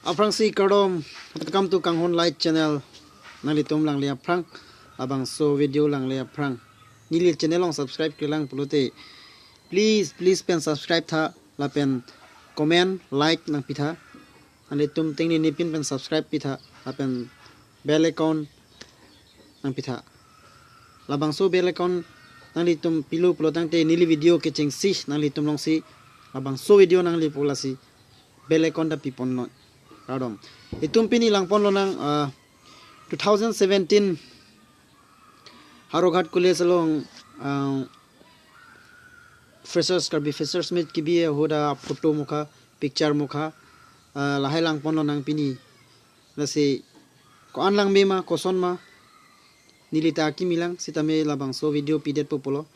Aprang si karom welcome to Kanghon Light channel nalitum lang le aprang abang so video lang le aprang nili channel long subscribe ke lang pulute please pen subscribe tha la pen comment like nang pitha nalitum tingni nipin pen subscribe pitha la pen bell icon nang pitha labang so bell icon nalitum pilu pulotang te nili video ke cheng si nalitum long si labang so video nang li pulasi bell icon da pipon no Radom. Itum pini lang pon lo nang 2017 HOWRAGHAT College long freshers karbi freshers meet kibi hoda photo mukha picture mukha lahai lang pon lo nang pini lasi ko an lang mema koson ma nilita ki milang sitame labang so video pdf popolo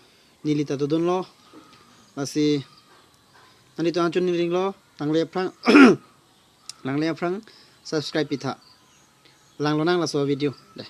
nilita dodon lo lasi nandito anchon niling lo tangle prang lang le aprang subscribe pitha lang lo nang la so video deh